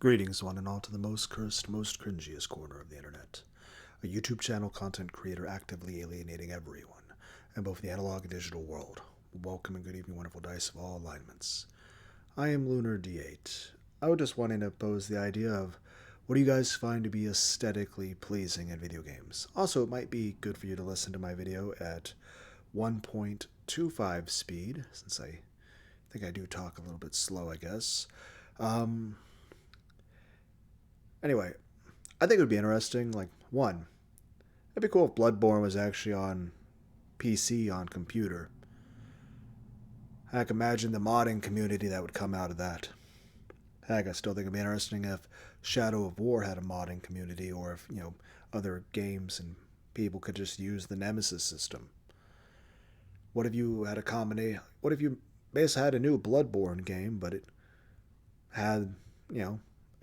Greetings, one and all, to the most cursed, most cringiest corner of the internet. A YouTube channel content creator actively alienating everyone in both the analog and digital world. Welcome and good evening, wonderful dice of all alignments. I am Lunar D8. I was just wanting to pose the idea of what do you guys find to be aesthetically pleasing in video games? Also, it might be good for you to listen to my video at 1.25 speed, since I think I do talk a little bit slow, I guess. Anyway, I think it would be interesting, one, it'd be cool if Bloodborne was actually on PC, on computer. Heck, imagine the modding community that would come out of that. Heck, I still think it'd be interesting if Shadow of War had a modding community, or if, other games and people could just use the nemesis system. What if you had a combination? What if you basically had a new Bloodborne game, but it had,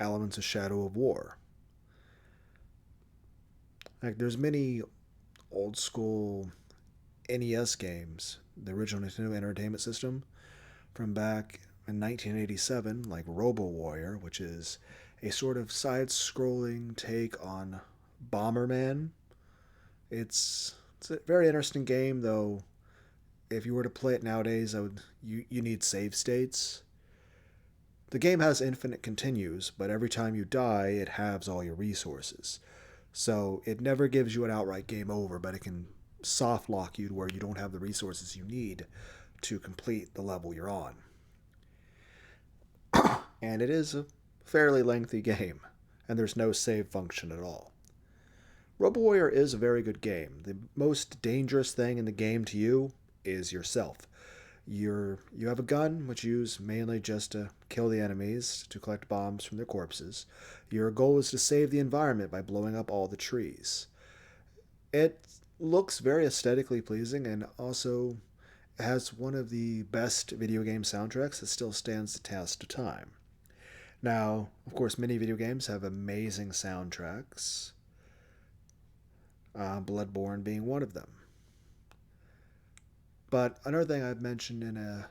elements of Shadow of War? Like, there's many old school NES games, the original Nintendo Entertainment System, from back in 1987, like RoboWarrior, which is a sort of side-scrolling take on Bomberman. It's a very interesting game, though. If you were to play it nowadays, you need save states. The game has infinite continues, but every time you die, it halves all your resources. So it never gives you an outright game over, but it can soft lock you to where you don't have the resources you need to complete the level you're on. And it is a fairly lengthy game, and there's no save function at all. RoboWarrior is a very good game. The most dangerous thing in the game to you is yourself. You have a gun, which you use mainly just to kill the enemies, to collect bombs from their corpses. Your goal is to save the environment by blowing up all the trees. It looks very aesthetically pleasing, and also has one of the best video game soundtracks that still stands the test of time. Now, of course, many video games have amazing soundtracks, Bloodborne being one of them. But another thing I've mentioned in a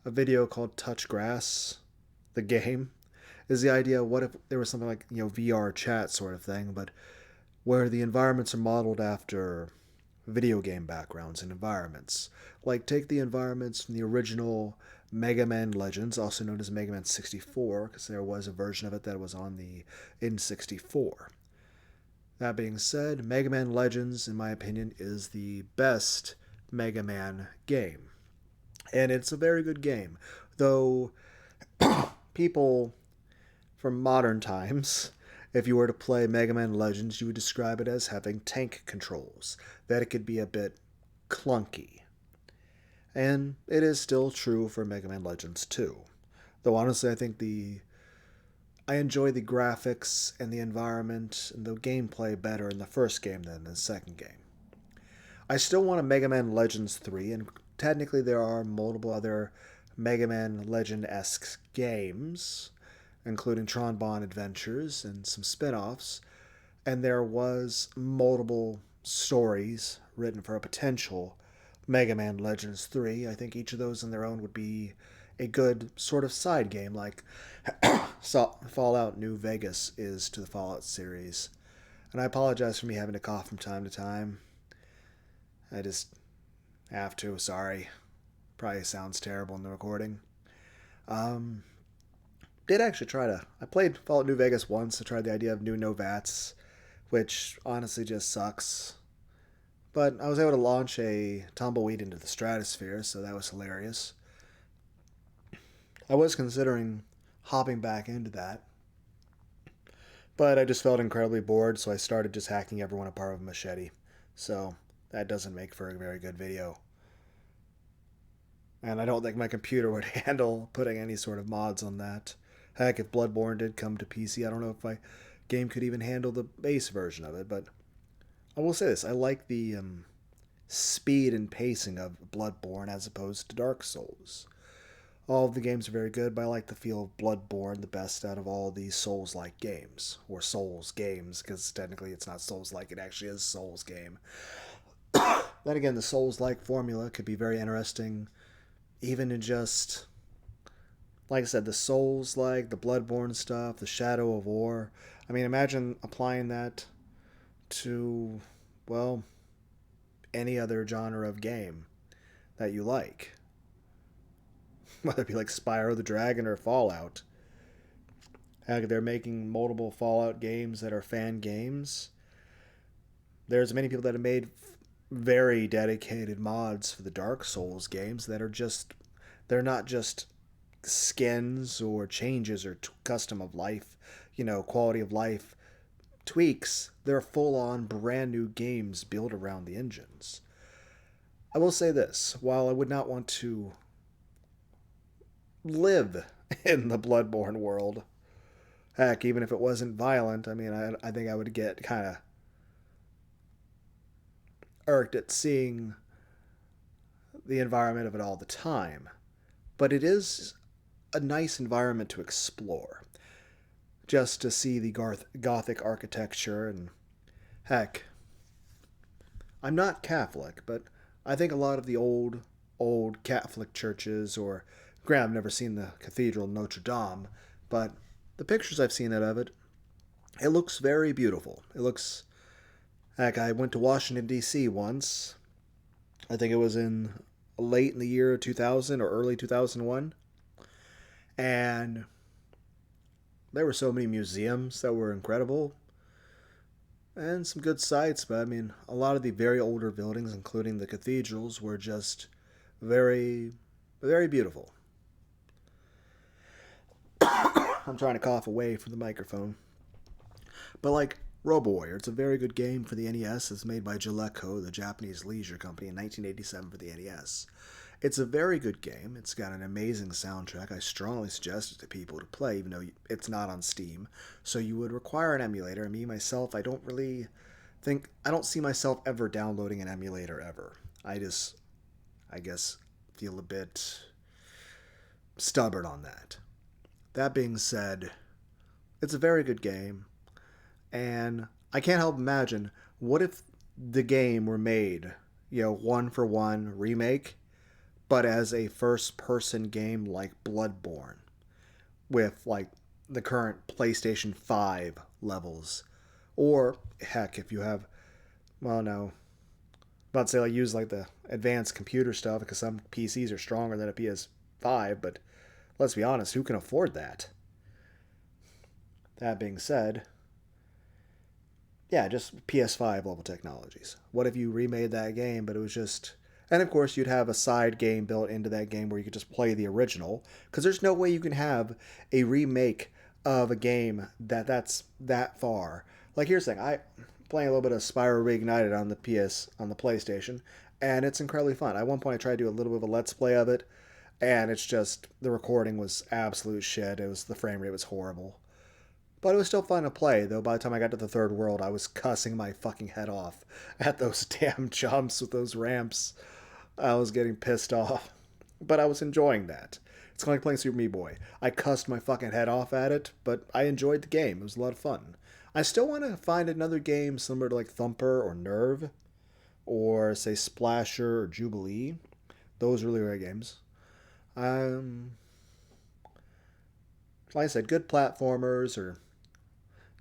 video called Touch Grass, the game, is the idea, what if there was something like, VR chat sort of thing, but where the environments are modeled after video game backgrounds and environments. Like, take the environments from the original Megaman Legends, also known as Megaman 64, because there was a version of it that was on the N64. That being said, Mega Man Legends, in my opinion, is the best Mega Man game. And it's a very good game, though people from modern times, if you were to play Mega Man Legends, you would describe it as having tank controls, that it could be a bit clunky. And it is still true for Mega Man Legends 2. Though honestly, I enjoy the graphics and the environment and the gameplay better in the first game than the second game. I still want a Mega Man Legends 3, and technically there are multiple other Mega Man Legend-esque games, including Tron Bonne Adventures and some spin-offs, and there was multiple stories written for a potential Mega Man Legends 3. I think each of those on their own would be a good sort of side game, like Fallout New Vegas is to the Fallout series. And I apologize for me having to cough from time to time. I just have to, sorry. Probably sounds terrible in the recording. Did actually I played Fallout New Vegas once. I tried the idea of new Novats, which honestly just sucks. But I was able to launch a tumbleweed into the stratosphere, so that was hilarious. I was considering hopping back into that, but I just felt incredibly bored, so I started just hacking everyone apart with a machete. So that doesn't make for a very good video. And I don't think my computer would handle putting any sort of mods on that. Heck, if Bloodborne did come to PC, I don't know if my game could even handle the base version of it, but I will say this, I like the speed and pacing of Bloodborne as opposed to Dark Souls. All of the games are very good, but I like the feel of Bloodborne the best out of all these Souls-like games, or Souls games, because technically it's not Souls-like, it actually is a Souls game. Then again, the Souls-like formula could be very interesting, even in just Like I said, the Souls like, the Bloodborne stuff, the Shadow of War. I mean, imagine applying that to, well, any other genre of game that you like. Whether it be like Spyro the Dragon or Fallout. Heck, they're making multiple Fallout games that are fan games. There's many people that have made very dedicated mods for the Dark Souls games that are just, they're not just skins or changes or custom of life, quality of life tweaks. They're full on brand new games built around the engines. I will say this, while I would not want to live in the Bloodborne world, heck, even if it wasn't violent, I mean, I think I would get kind of irked at seeing the environment of it all the time. But it is a nice environment to explore. Just to see the Gothic architecture and heck, I'm not Catholic, but I think a lot of the old Catholic churches, or granted, I've never seen the Cathedral Notre Dame, but the pictures I've seen out of it, it looks very beautiful. It looks, heck, I went to Washington, D.C. once. I think it was late in the year 2000 or early 2001. And there were so many museums that were incredible and some good sights, but I mean, a lot of the very older buildings, including the cathedrals, were just very, very beautiful. I'm trying to cough away from the microphone. But like RoboWarrior, it's a very good game for the NES. It's made by Jaleco, the Japanese leisure company, in 1987 for the NES. It's a very good game. It's got an amazing soundtrack. I strongly suggest it to people to play, even though it's not on Steam. So you would require an emulator. And me, myself, I don't see myself ever downloading an emulator ever. I guess, feel a bit stubborn on that. That being said, it's a very good game. And I can't help imagine, what if the game were made, one for one remake, but as a first person game like Bloodborne, with like the current PlayStation 5 levels. Or heck, if you have, well, no, I'm about to say like use like the advanced computer stuff, because some PCs are stronger than a PS5, but let's be honest, who can afford that? That being said, yeah, just PS5 level technologies. What if you remade that game, but it was just, and of course you'd have a side game built into that game where you could just play the original, because there's no way you can have a remake of a game that's that far. Like here's the thing, I playing a little bit of Spyro Reignited on the PlayStation, and it's incredibly fun. At one point I tried to do a little bit of a let's play of it, and it's just the recording was absolute shit. The frame rate was horrible. But it was still fun to play, though by the time I got to the third world, I was cussing my fucking head off at those damn jumps with those ramps. I was getting pissed off. But I was enjoying that. It's kind of like playing Super Meat Boy. I cussed my fucking head off at it, but I enjoyed the game. It was a lot of fun. I still want to find another game similar to like Thumper or Nerve, or say Splasher or Jubilee. Those are really great games. Like I said, good platformers or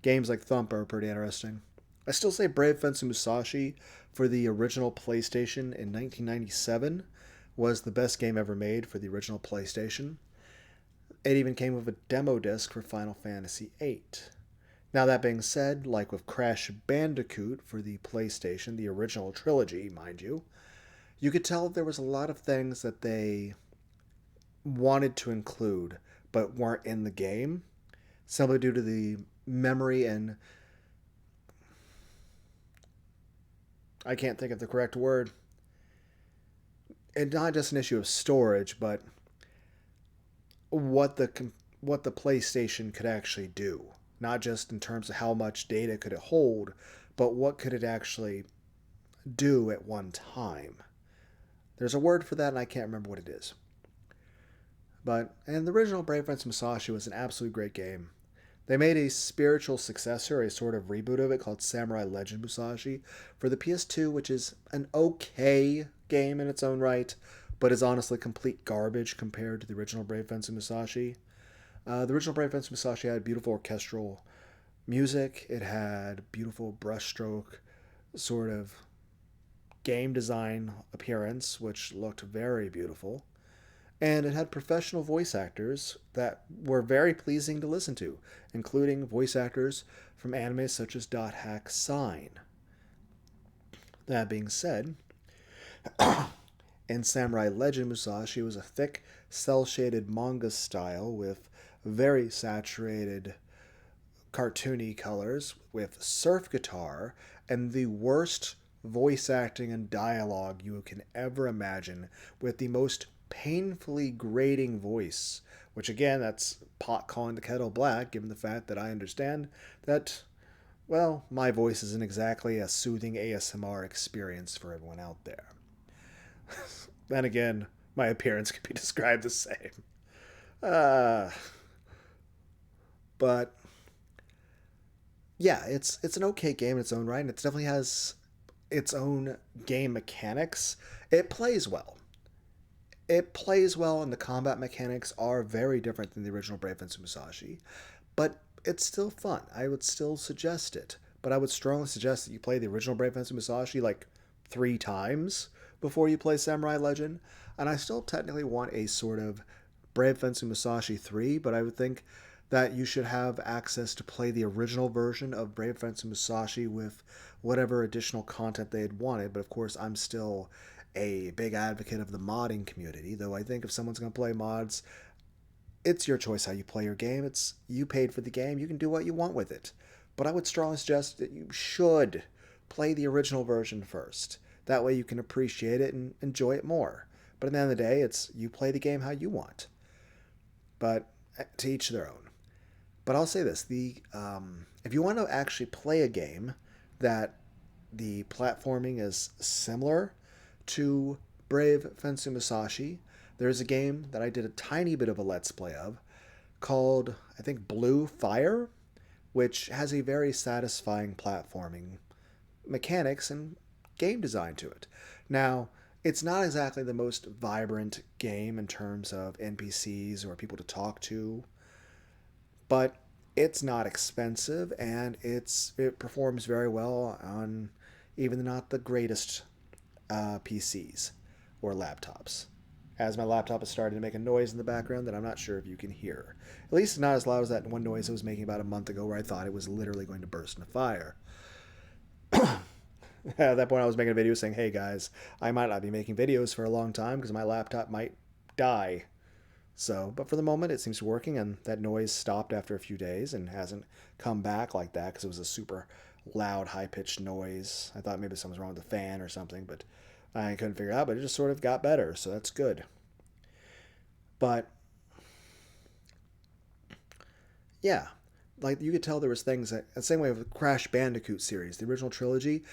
games like Thumper are pretty interesting. I still say Brave Fencer Musashi for the original PlayStation in 1997 was the best game ever made for the original PlayStation. It even came with a demo disc for Final Fantasy VIII. Now that being said, like with Crash Bandicoot for the PlayStation, the original trilogy, mind you, you could tell there was a lot of things that they wanted to include but weren't in the game, simply due to the memory and I can't think of the correct word. And not just an issue of storage, but what the PlayStation could actually do. Not just in terms of how much data could it hold, but what could it actually do at one time. There's a word for that, and I can't remember what it is. And the original Brave Fencer Musashi was an absolute great game. They made a spiritual successor, a sort of reboot of it called Samurai Legend Musashi for the PS2, which is an okay game in its own right, but is honestly complete garbage compared to the original Brave Fencer Musashi. The original Brave Fencer Musashi had beautiful orchestral music. It had beautiful brushstroke sort of game design appearance, which looked very beautiful. And it had professional voice actors that were very pleasing to listen to, including voice actors from anime such as Dot Hack Sign. That being said, in Samurai Legend, Musashi was a thick, cel shaded manga style with very saturated cartoony colors with surf guitar and the worst voice acting and dialogue you can ever imagine with the most painfully grating voice, which again, that's pot calling the kettle black, given the fact that I understand that, well, my voice isn't exactly a soothing ASMR experience for everyone out there. Then again, my appearance could be described the same. Uh, but yeah, it's an okay game in its own right, and it definitely has its own game mechanics. It plays well. It plays well, and the combat mechanics are very different than the original Brave Fencer Musashi, but it's still fun. I would still suggest it, but I would strongly suggest that you play the original Brave Fencer Musashi like 3 times before you play Samurai Legend. And I still technically want a sort of Brave Fencer Musashi 3, but I would think that you should have access to play the original version of Brave Fencer Musashi with whatever additional content they had wanted. But of course, I'm still a big advocate of the modding community, though I think if someone's going to play mods, it's your choice how you play your game. It's you paid for the game. You can do what you want with it. But I would strongly suggest that you should play the original version first. That way you can appreciate it and enjoy it more. But at the end of the day, it's you play the game how you want. But to each their own. But I'll say this: the if you want to actually play a game that the platforming is similar to Brave Fencer Musashi, there's a game that I did a tiny bit of a let's play of called, I think, Blue Fire, which has a very satisfying platforming mechanics and game design to it. Now, it's not exactly the most vibrant game in terms of NPCs or people to talk to, but it's not expensive and it performs very well on even not the greatest PCs or laptops. As my laptop is starting to make a noise in the background that I'm not sure if you can hear. At least not as loud as that one noise I was making about a month ago where I thought it was literally going to burst into fire. At that point I was making a video saying, hey guys, I might not be making videos for a long time because my laptop might die. So, but for the moment it seems to be working, and that noise stopped after a few days and hasn't come back like that because it was a super loud, high-pitched noise. I thought maybe something was wrong with the fan or something, but I couldn't figure it out, but it just sort of got better, so that's good. But yeah, like you could tell there was things that the same way with the Crash Bandicoot series, the original trilogy,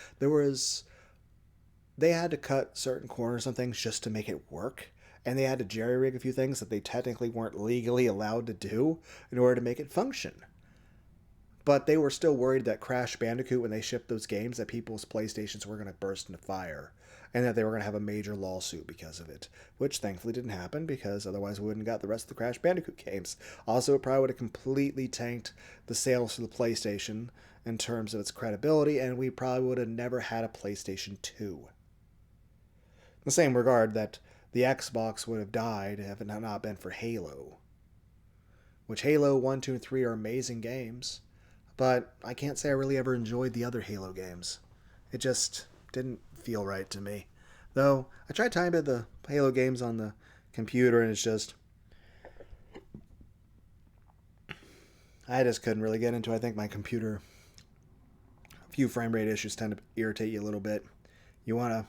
they had to cut certain corners on things just to make it work, and they had to jerry rig a few things that they technically weren't legally allowed to do in order to make it function. But they were still worried that Crash Bandicoot, when they shipped those games, that people's PlayStations were going to burst into fire and that they were going to have a major lawsuit because of it, which thankfully didn't happen because otherwise we wouldn't have got the rest of the Crash Bandicoot games. Also, it probably would have completely tanked the sales for the PlayStation in terms of its credibility, and we probably would have never had a PlayStation 2. In the same regard that the Xbox would have died if it had not been for Halo. Which Halo 1, 2, and 3 are amazing games, but I can't say I really ever enjoyed the other Halo games. It just didn't feel right to me. Though, I tried trying to the Halo games on the computer, and it's just... I just couldn't really get into it. I think my computer... A few frame rate issues tend to irritate you a little bit. You want to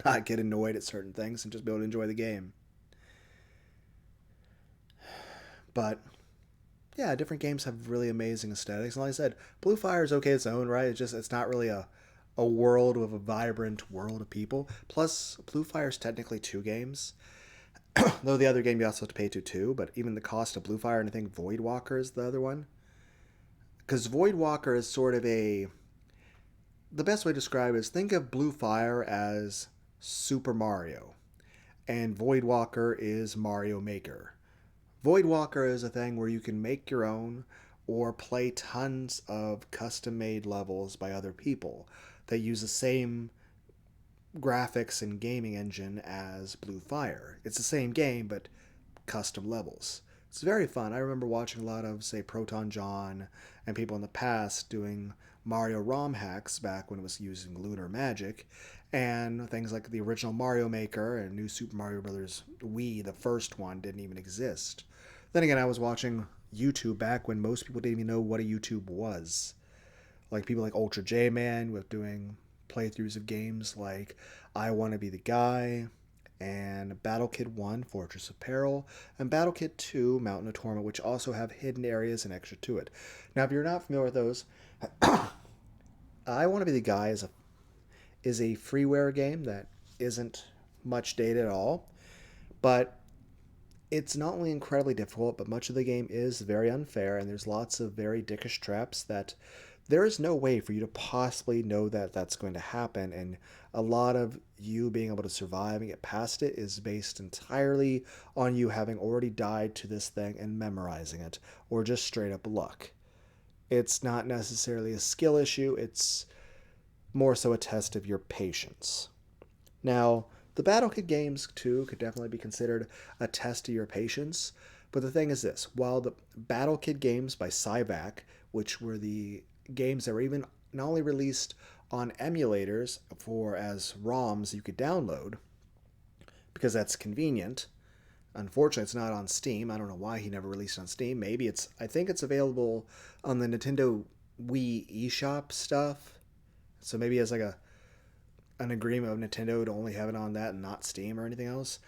not get annoyed at certain things and just be able to enjoy the game. But yeah, different games have really amazing aesthetics. And like I said, Blue Fire is okay its own right. It's not really a world with a vibrant world of people. Plus, Blue Fire is technically 2 games. Though the other game you also have to pay to too. But even the cost of Blue Fire, and I think Void Walker is the other one. Because Void Walker is sort of the best way to describe it is think of Blue Fire as Super Mario. and Voidwalker is Mario Maker. Voidwalker is a thing where you can make your own or play tons of custom made levels by other people that use the same graphics and gaming engine as Blue Fire. It's the same game, but custom levels. It's very fun. I remember watching a lot of, say, Proton John and people in the past doing Mario ROM hacks back when it was using Lunar Magic, and things like the original Mario Maker and New Super Mario Bros. Wii, the first one, didn't even exist. Then again, I was watching YouTube back when most people didn't even know what a YouTube was. Like people like Ultra J Man with doing playthroughs of games like I Want to Be the Guy, and Battle Kid 1, Fortress of Peril, and Battle Kid 2, Mountain of Torment, which also have hidden areas and extra to it. Now, if you're not familiar with those, I Want to Be the Guy is a freeware game that isn't much data at all, but it's not only incredibly difficult, but much of the game is very unfair, and there's lots of very dickish traps that there is no way for you to possibly know that that's going to happen, and a lot of you being able to survive and get past it is based entirely on you having already died to this thing and memorizing it, or just straight up luck. It's not necessarily a skill issue, it's more so a test of your patience. Now, the Battle Kid games, too, could definitely be considered a test of your patience. But the thing is this, while the Battle Kid games by Cyvac, which were the games that were even not only released on emulators for as ROMs you could download, because that's convenient. Unfortunately, it's not on Steam. I don't know why he never released it on Steam. Maybe I think it's available on the Nintendo Wii eShop stuff. So maybe as like an agreement of Nintendo to only have it on that and not Steam or anything else.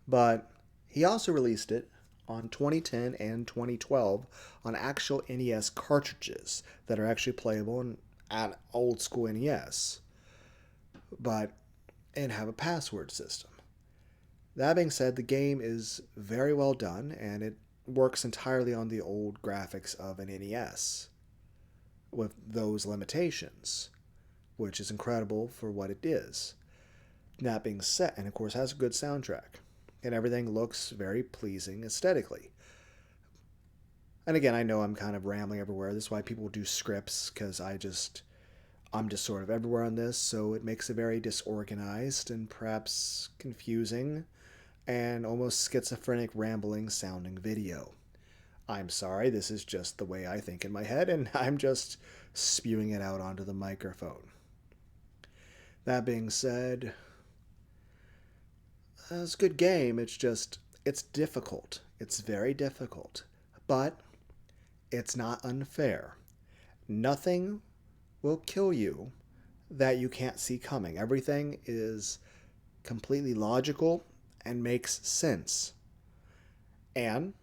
But he also released it on 2010 and 2012 on actual NES cartridges that are actually playable at old school NES, but and have a password system. That being said, the game is very well done and it works entirely on the old graphics of an NES with those limitations, which is incredible for what it is. That being said, and of course has a good soundtrack, and everything looks very pleasing aesthetically. And again, I know I'm kind of rambling everywhere. This is why people do scripts, because I'm just sort of everywhere on this, so it makes a very disorganized and perhaps confusing and almost schizophrenic rambling sounding video. I'm sorry, this is just the way I think in my head, and I'm just spewing it out onto the microphone. That being said, it's a good game. It's difficult. It's very difficult. But it's not unfair. Nothing will kill you that you can't see coming. Everything is completely logical and makes sense. And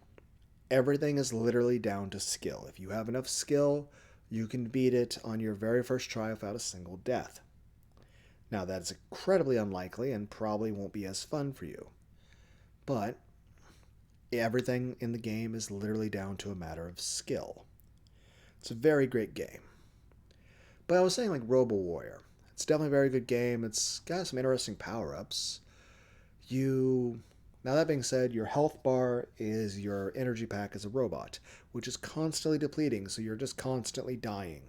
everything is literally down to skill. If you have enough skill, you can beat it on your very first try without a single death. Now, that's incredibly unlikely and probably won't be as fun for you. But everything in the game is literally down to a matter of skill. It's a very great game. But I was saying like robowarrior. It's definitely a very good game. It's got some interesting power-ups. Now that being said, your health bar is your energy pack as a robot, which is constantly depleting, so you're just constantly dying.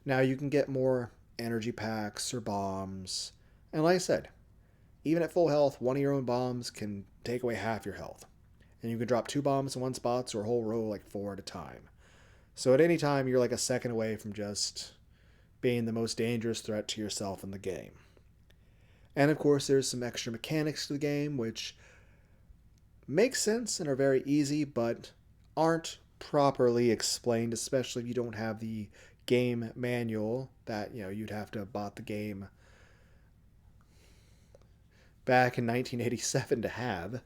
Now you can get more energy packs or bombs. And like I said, even at full health, one of your own bombs can take away half your health. And you can drop 2 bombs in one spot or a whole row like 4 at a time. So at any time, you're like a second away from just being the most dangerous threat to yourself in the game. And of course, there's some extra mechanics to the game, which make sense and are very easy, but aren't properly explained, especially if you don't have the game manual that you'd have to have bought the game back in 1987 to have.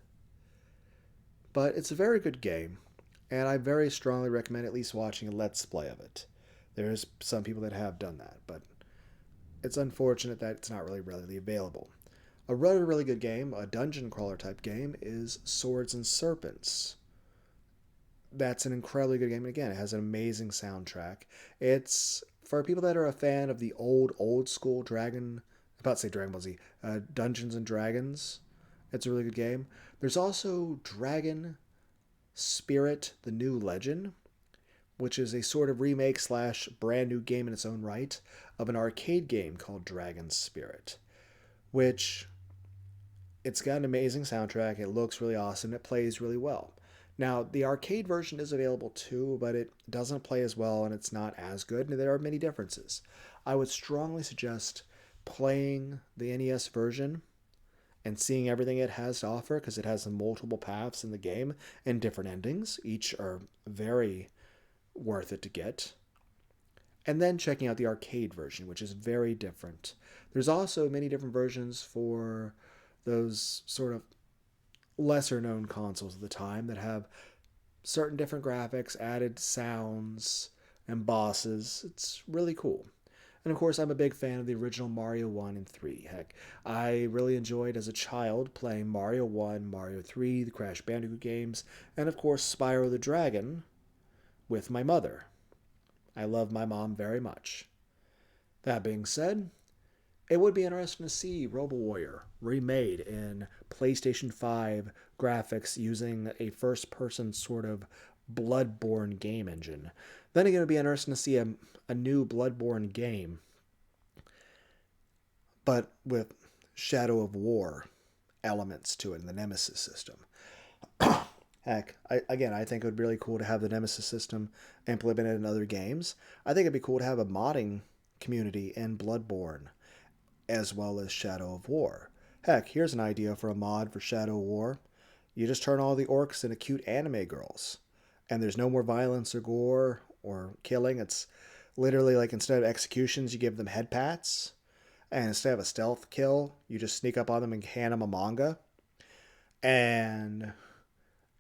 But it's a very good game, and I very strongly recommend at least watching a Let's Play of it. There's some people that have done that, but it's unfortunate that it's not really readily available. A really good game, a dungeon crawler type game, is Swords and Serpents. That's an incredibly good game, and again, it has an amazing soundtrack. It's for people that are a fan of the old school Dragon about to say Dragon Ball Z, Dungeons and Dragons. It's a really good game. There's also Dragon Spirit: The New Legend, which is a sort of remake slash brand new game in its own right of an arcade game called Dragon Spirit, which it's got an amazing soundtrack. It looks really awesome. It plays really well. Now, the arcade version is available too, but it doesn't play as well and it's not as good, and there are many differences. I would strongly suggest playing the NES version and seeing everything it has to offer because it has multiple paths in the game and different endings. Each are very worth it to get. And then checking out the arcade version, which is very different. There's also many different versions for those sort of lesser known consoles of the time that have certain different graphics, added sounds, and bosses. It's really cool. And of course, I'm a big fan of the original Mario 1 and 3. Heck, I really enjoyed as a child playing Mario 1, Mario 3, the Crash Bandicoot games, and of course, Spyro the Dragon with my mother. I love my mom very much. That being said, it would be interesting to see RoboWarrior remade in PlayStation 5 graphics using a first person sort of bloodborne game engine. Then again, it would be interesting to see a new bloodborne game, but with Shadow of War elements to it in the nemesis system. Heck, I think it would be really cool to have the nemesis system implemented in other games. I think it'd be cool to have a modding community in Bloodborne as well as Shadow of War. Heck, here's an idea for a mod for Shadow of War. You just turn all the orcs into cute anime girls. And there's no more violence or gore or killing. It's literally like instead of executions, you give them head pats. And instead of a stealth kill, you just sneak up on them and hand them a manga. And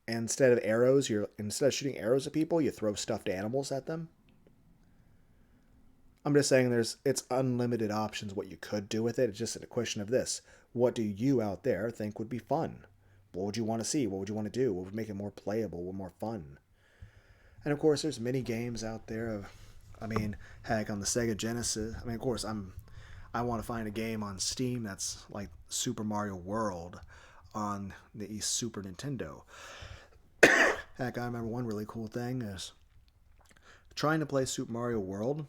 instead of arrows, instead of shooting arrows at people, you throw stuffed animals at them. I'm just saying it's unlimited options what you could do with it. It's just a question of this. What do you out there think would be fun? What would you want to see? What would you want to do? What would make it more playable, more fun? And of course, there's many games out there. Heck, on the Sega Genesis. Of course, I want to find a game on Steam that's like Super Mario World on the Super Nintendo. Heck, I remember one really cool thing is trying to play Super Mario World,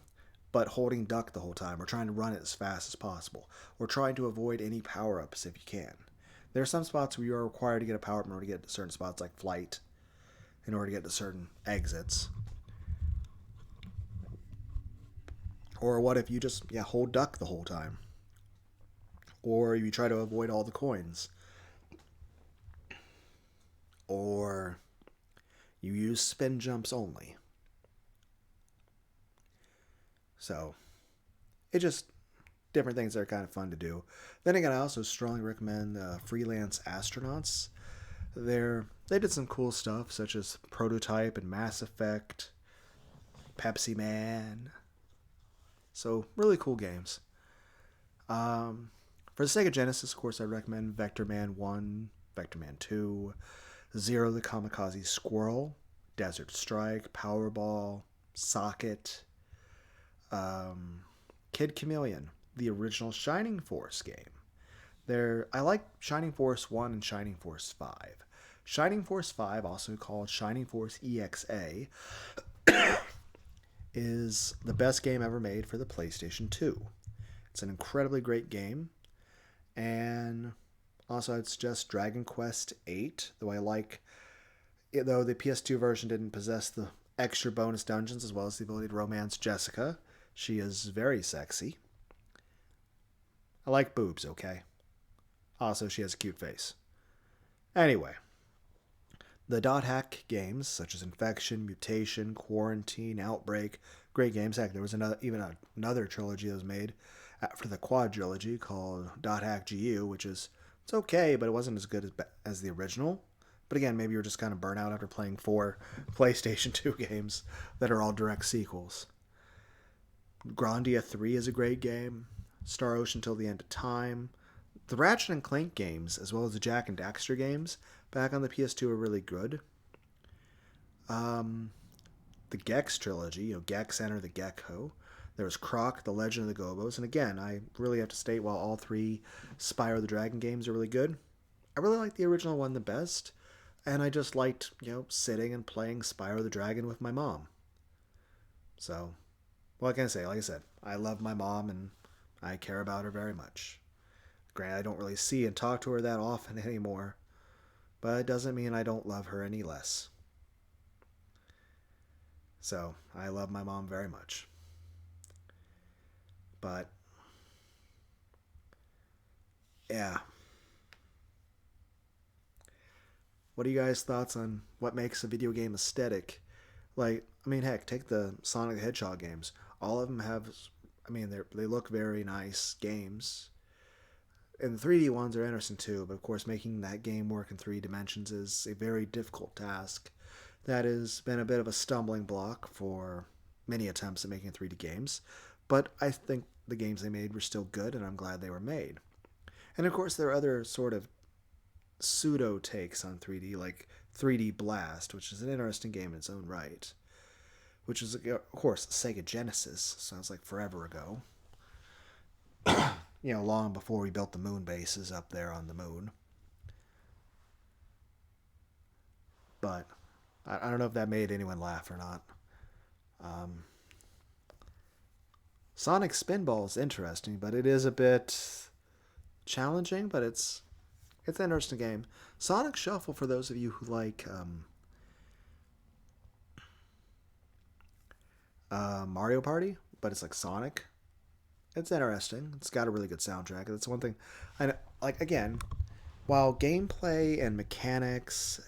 but holding duck the whole time, or trying to run it as fast as possible, or trying to avoid any power-ups if you can. There are some spots where you are required to get a power-up in order to get to certain spots, like flight, in order to get to certain exits. Or what if you just hold duck the whole time? Or you try to avoid all the coins. Or you use spin jumps only. So, it just different things that are kind of fun to do. Then again, I also strongly recommend Freelance Astronauts. They did some cool stuff such as Prototype and Mass Effect, Pepsi Man. So really cool games. For the Sega Genesis, of course, I recommend Vector Man 1, Vector Man 2, Zero the Kamikaze Squirrel, Desert Strike, Powerball, Socket, Kid Chameleon, the original Shining Force game. I like Shining Force 1 and Shining Force 5. Shining Force 5, also called Shining Force EXA, is the best game ever made for the PlayStation 2. It's an incredibly great game, and also I'd suggest Dragon Quest VIII, though the PS2 version didn't possess the extra bonus dungeons as well as the ability to romance Jessica. She is very sexy. I like boobs, okay? Also, she has a cute face. Anyway, the dot hack games such as Infection, Mutation, Quarantine, Outbreak, great games. Heck, there was another trilogy that was made after the quadrilogy called Dot Hack GU, which it's okay, but it wasn't as good as the original. But again, maybe you're just kind of burnt out after playing 4 PlayStation 2 games that are all direct sequels. Grandia 3 is a great game. Star Ocean Till the End of Time. The Ratchet and Clank games, as well as the Jak and Daxter games, back on the PS2 are really good. The Gex trilogy, Gex Enter the Gecko. There's Croc, The Legend of the Gobos, and again, I really have to state while all three Spyro the Dragon games are really good, I really like the original one the best, and I just liked, sitting and playing Spyro the Dragon with my mom. So, what can I say? Like I said, I love my mom and I care about her very much. Granted, I don't really see and talk to her that often anymore, but it doesn't mean I don't love her any less. So, I love my mom very much. But, yeah. What are you guys' thoughts on what makes a video game aesthetic? Like, I mean, heck, take the Sonic the Hedgehog games. All of them have, I mean, they look very nice games. And the 3D ones are interesting too, but of course, making that game work in three dimensions is a very difficult task. That has been a bit of a stumbling block for many attempts at making 3D games, but I think the games they made were still good, and I'm glad they were made. And of course, there are other sort of pseudo takes on 3D, like 3D Blast, which is an interesting game in its own right. Which is, of course, Sega Genesis. Sounds like forever ago. Long before we built the moon bases up there on the moon. But I don't know if that made anyone laugh or not. Um, Sonic Spinball is interesting, but it is a bit challenging, but it's an interesting game. Sonic Shuffle, for those of you who like Mario Party, but it's like Sonic. It's interesting. It's got a really good soundtrack. That's one thing. I like again. While gameplay and mechanics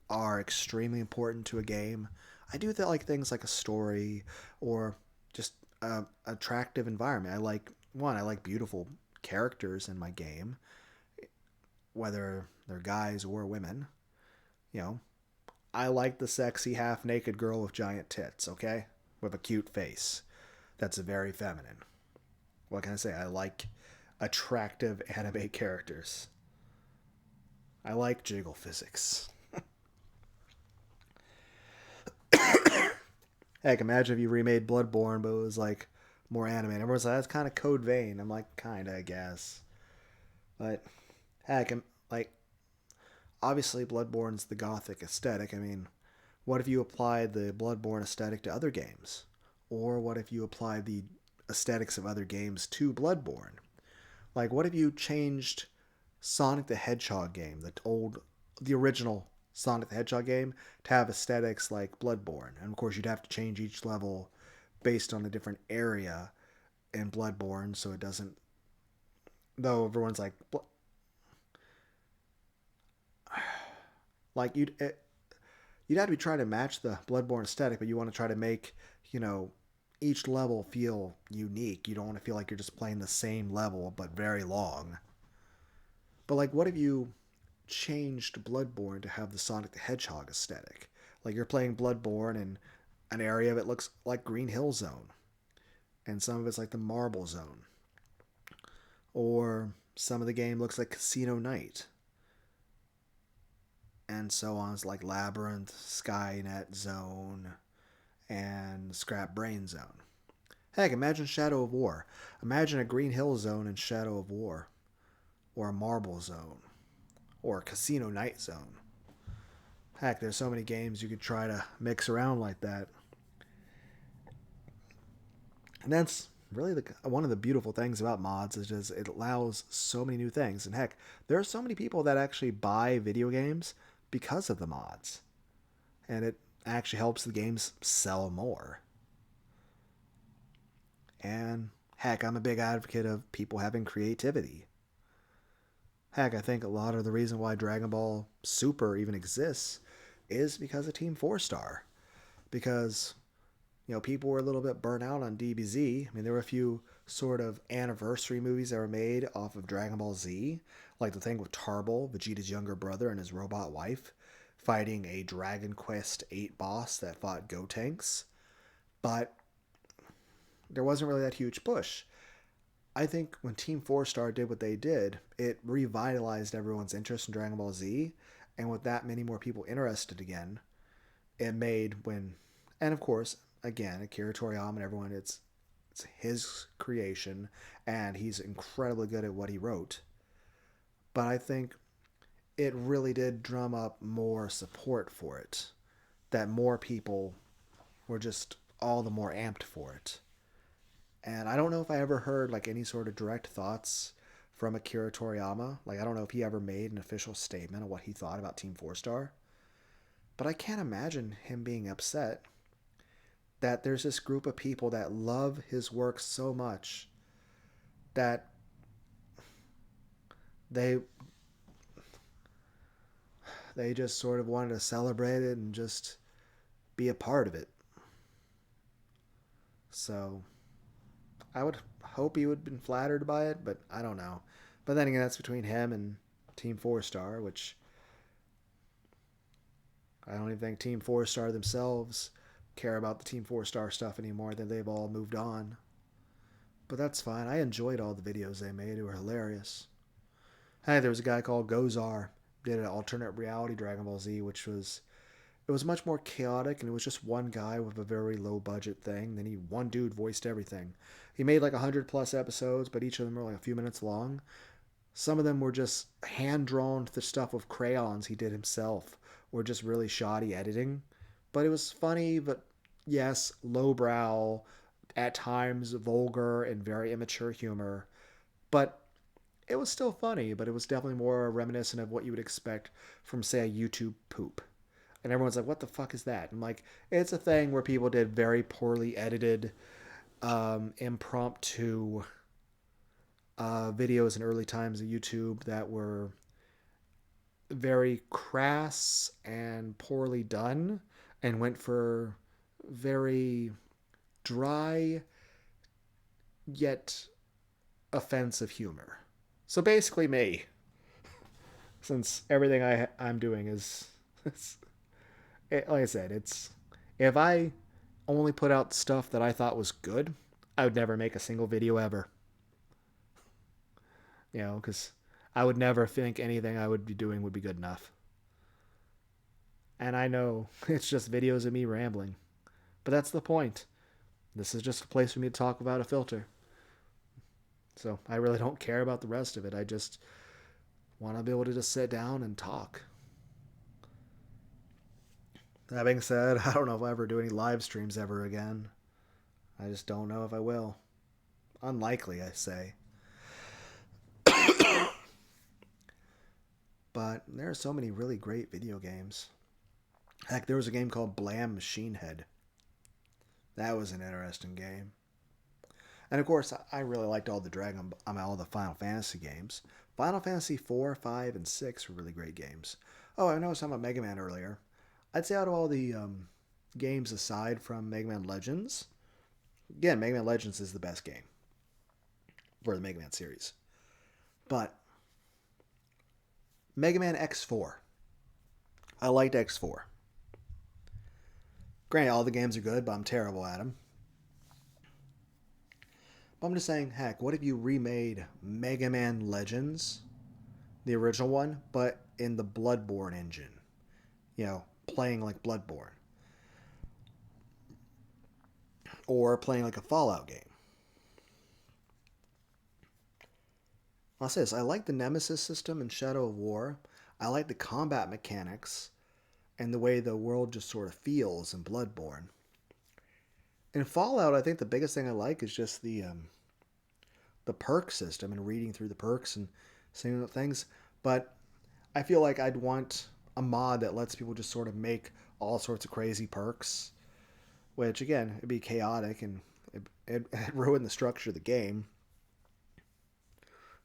are extremely important to a game, I do like things like a story or just a attractive environment. I like beautiful characters in my game, whether they're guys or women. You know, I like the sexy half naked girl with giant tits. Okay, with a cute face. That's very feminine. What can I say? I like attractive anime characters. I like jiggle physics. Heck, imagine if you remade Bloodborne, but it was like more anime. Everyone's like, that's kind of Code Vein. I'm like, kinda, I guess. But heck, like, obviously Bloodborne's the gothic aesthetic. I mean, what if you applied the Bloodborne aesthetic to other games? Or what if you applied the aesthetics of other games to Bloodborne? Like, what if you changed Sonic the Hedgehog game, the original Sonic the Hedgehog game, to have aesthetics like Bloodborne? And of course, you'd have to change each level based on a different area in Bloodborne, so it doesn't. Though everyone's like you'd have to be trying to match the Bloodborne aesthetic, but you want to try to make you know each level feel unique. You don't want to feel like you're just playing the same level but very long. But like, what if you changed Bloodborne to have the Sonic the Hedgehog aesthetic? Like you're playing Bloodborne and an area of it looks like Green Hill Zone, and some of it's like the Marble Zone, or some of the game looks like Casino Night, and so on. It's like Labyrinth, Skynet Zone, and Scrap Brain Zone. Heck, imagine Shadow of War. Imagine a Green Hill Zone in Shadow of War, or a Marble Zone, or a Casino Night Zone. Heck, there's so many games you could try to mix around like that. And that's really one of the beautiful things about mods is just it allows so many new things. And heck, there are so many people that actually buy video games because of the mods. And it actually helps the games sell more. And heck, I'm a big advocate of people having creativity. Heck, I think a lot of the reason why Dragon Ball Super even exists is because of Team 4 Star. Because, people were a little bit burnt out on DBZ. I mean, there were a few sort of anniversary movies that were made off of Dragon Ball Z, like the thing with Tarbell, Vegeta's younger brother, and his robot wife, fighting a Dragon Quest 8 boss that fought Gotenks. But there wasn't really that huge push. I think when Team 4 Star did what they did, it revitalized everyone's interest in Dragon Ball Z, and with that many more people interested again, it made and of course, again, Akira Toriyama and everyone, it's It's his creation, and he's incredibly good at what he wrote. But I think it really did drum up more support for it, that more people were just all the more amped for it. And I don't know if I ever heard like any sort of direct thoughts from Akira Toriyama. Like I don't know if he ever made an official statement of what he thought about Team 4 Star. But I can't imagine him being upset that there's this group of people that love his work so much that they they just sort of wanted to celebrate it and just be a part of it. So I would hope he would have been flattered by it, but I don't know. But then again, that's between him and Team 4 Star, which I don't even think Team 4 Star themselves care about the Team 4 Star stuff anymore. That they've all moved on. But that's fine. I enjoyed all the videos they made. They were hilarious. Hey, there was a guy called Gozar, did an alternate reality Dragon Ball Z, which was it was much more chaotic, and it was just one guy with a very low budget thing. Then one dude voiced everything. He made like 100+ episodes, but each of them were like a few minutes long. Some of them were just hand drawn the stuff with crayons he did himself, or just really shoddy editing. But it was funny, but yes, lowbrow, at times vulgar and very immature humor. But it was still funny, but it was definitely more reminiscent of what you would expect from, say, a YouTube poop. And everyone's like, what the fuck is that? And like, it's a thing where people did very poorly edited, impromptu videos in early times of YouTube that were very crass and poorly done and went for very dry yet offensive humor. So basically me, since everything I'm doing is, like I said, it's if I only put out stuff that I thought was good, I would never make a single video ever. Because I would never think anything I would be doing would be good enough. And I know it's just videos of me rambling, but that's the point. This is just a place for me to talk about a filter. So I really don't care about the rest of it. I just want to be able to just sit down and talk. That being said, I don't know if I ever do any live streams ever again. I just don't know if I will. Unlikely, I say. But there are so many really great video games. Heck, there was a game called Blam Machine Head. That was an interesting game. And of course, I really liked all the Final Fantasy games. Final Fantasy 4, 5, and 6 were really great games. Oh, I know I was talking about Mega Man earlier. I'd say out of all the games aside from Mega Man Legends, again, Mega Man Legends is the best game for the Mega Man series. But Mega Man X4. I liked X4. Granted, all the games are good, but I'm terrible at them. But I'm just saying, heck, what if you remade Mega Man Legends, the original one, but in the Bloodborne engine? Playing like Bloodborne. Or playing like a Fallout game. I'll say this, I like the nemesis system in Shadow of War. I like the combat mechanics and the way the world just sort of feels in Bloodborne. In Fallout, I think the biggest thing I like is just the perk system and reading through the perks and seeing things. But I feel like I'd want a mod that lets people just sort of make all sorts of crazy perks, which again, it'd be chaotic and it'd ruin the structure of the game.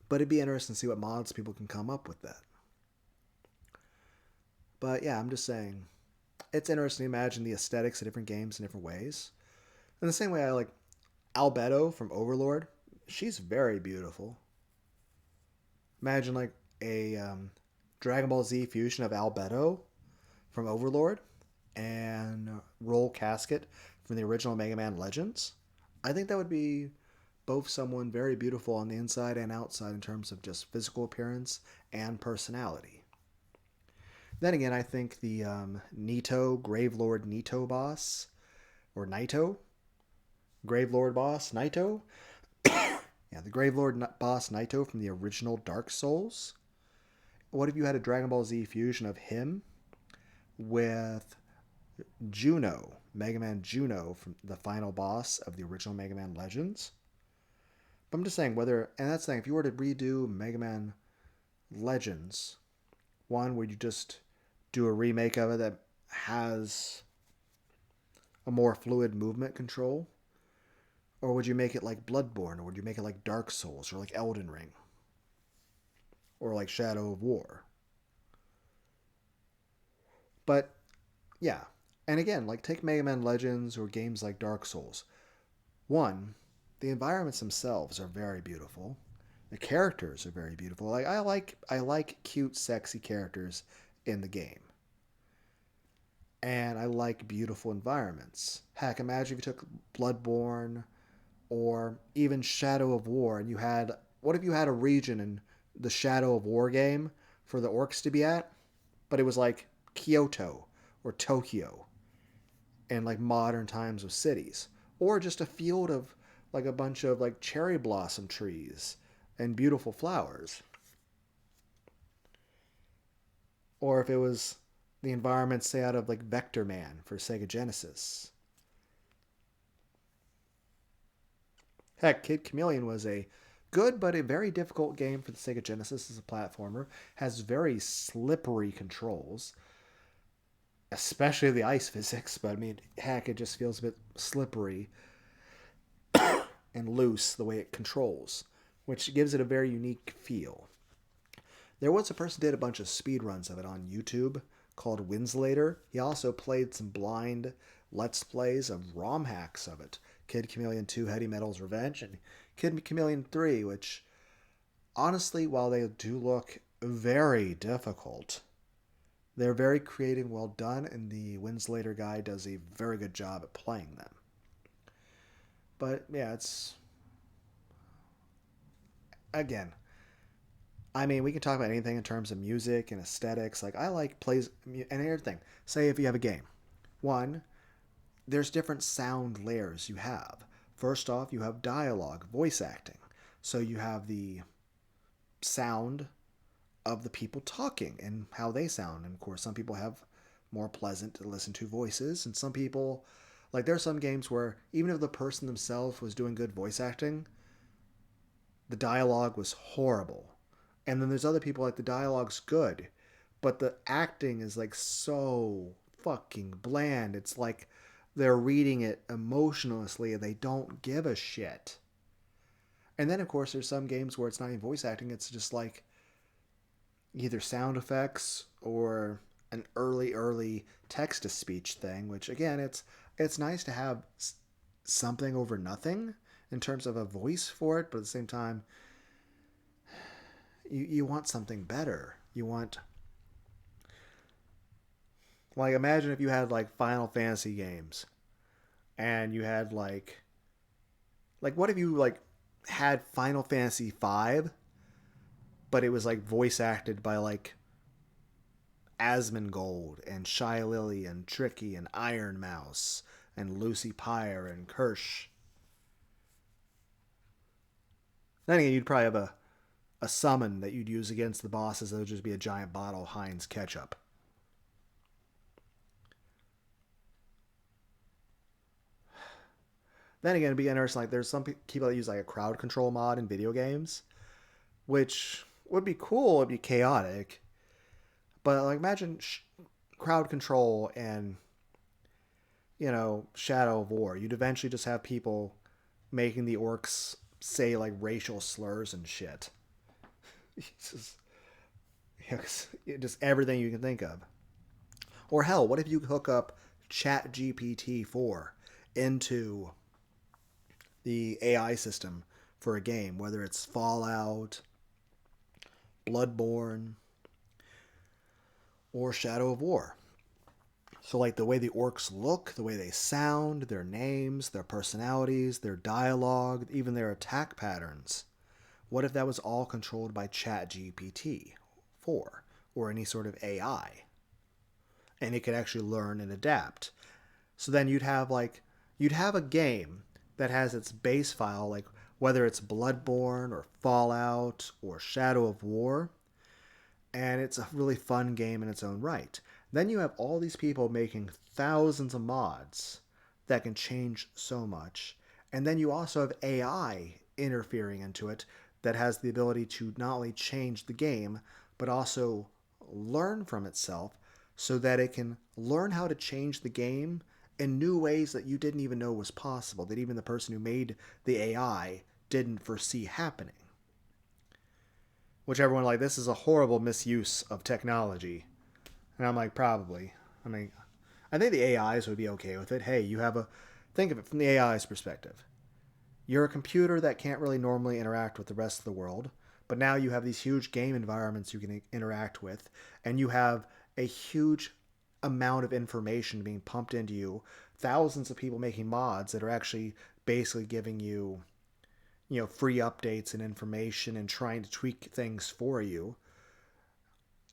But it'd be interesting to see what mods people can come up with that. But yeah, I'm just saying, it's interesting to imagine the aesthetics of different games in different ways. In the same way I like Albedo from Overlord. She's very beautiful. Imagine like a Dragon Ball Z fusion of Albedo from Overlord and Roll Casket from the original Mega Man Legends. I think that would be both someone very beautiful on the inside and outside in terms of just physical appearance and personality. Then again, I think the Gravelord Nito boss, or Naito, Gravelord boss Naito. Yeah, the Gravelord boss Naito from the original Dark Souls. What if you had a Dragon Ball Z fusion of him with Juno, Mega Man Juno from the final boss of the original Mega Man Legends? But I'm just saying whether, and that's the thing, if you were to redo Mega Man Legends, one where you just do a remake of it that has a more fluid movement control, or would you make it like Bloodborne, or would you make it like Dark Souls, or like Elden Ring, or like Shadow of War? But yeah, and again, like take Mega Man Legends or games like Dark Souls. One, the environments themselves are very beautiful. The characters are very beautiful. Like I like cute, sexy characters in the game. And I like beautiful environments. Heck, imagine if you took Bloodborne or even Shadow of War and you had what if you had a region in the Shadow of War game for the orcs to be at, but it was like Kyoto or Tokyo and like modern times of cities, or just a field of like a bunch of like cherry blossom trees and beautiful flowers, or if it was the environment say out of like Vector Man for Sega Genesis. Heck, Kid Chameleon was a good but a very difficult game for the Sega Genesis as a platformer. Has very slippery controls, especially the ice physics. But I mean, heck, it just feels a bit slippery and loose the way it controls, which gives it a very unique feel. There was a person who did a bunch of speed runs of it on YouTube called Winslater. He also played some blind Let's Plays of ROM hacks of it. Kid Chameleon 2 Heady Metal's Revenge and Kid Chameleon 3, which honestly, while they do look very difficult, they're very creative and well done, and the Winslater guy does a very good job at playing them. But yeah, it's again, I mean, we can talk about anything in terms of music and aesthetics. Like I like plays and everything. Say if you have a game, one, there's different sound layers you have. First off, you have dialogue, voice acting. So you have the sound of the people talking and how they sound. And of course, some people have more pleasant to listen to voices, and some people, like there's some games where even if the person themselves was doing good voice acting, the dialogue was horrible. And then there's other people like the dialogue's good, but the acting is like so fucking bland. It's like they're reading it emotionlessly and they don't give a shit. And then of course there's some games where it's not even voice acting, it's just like either sound effects or an early text to speech thing, which again it's nice to have something over nothing in terms of a voice for it, but at the same time you want something better. You want, like, imagine if you had like Final Fantasy games and you had like what if you like had Final Fantasy 5 but it was like voice acted by like Asmongold and Shy Lily and Tricky and Iron Mouse and Lucy Pyre and Kirsch. Then again, you'd probably have a summon that you'd use against the bosses that would just be a giant bottle of Heinz ketchup. Then again, it'd be interesting. Like, there's some people that use like a crowd control mod in video games, which would be cool. It'd be chaotic, but like imagine crowd control and Shadow of War. You'd eventually just have people making the orcs say like racial slurs and shit. It's just, just everything you can think of. Or hell, what if you hook up Chat GPT 4 into the AI system for a game, whether it's Fallout, Bloodborne, or Shadow of War? So, like the way the orcs look, the way they sound, their names, their personalities, their dialogue, even their attack patterns. What if that was all controlled by ChatGPT 4 or any sort of AI? And it could actually learn and adapt. So then you'd have a game that has its base file, like whether it's Bloodborne or Fallout or Shadow of War, and it's a really fun game in its own right. Then you have all these people making thousands of mods that can change so much. And then you also have AI interfering into it that has the ability to not only change the game, but also learn from itself so that it can learn how to change the game in new ways that you didn't even know was possible, that even the person who made the AI didn't foresee happening. Which everyone like, this is a horrible misuse of technology. And I'm like, probably. I mean, I think the AIs would be okay with it. Hey, you have a... Think of it from the AI's perspective. You're a computer that can't really normally interact with the rest of the world, but now you have these huge game environments you can interact with, and you have a huge amount of information being pumped into you, thousands of people making mods that are actually basically giving you, free updates and information and trying to tweak things for you.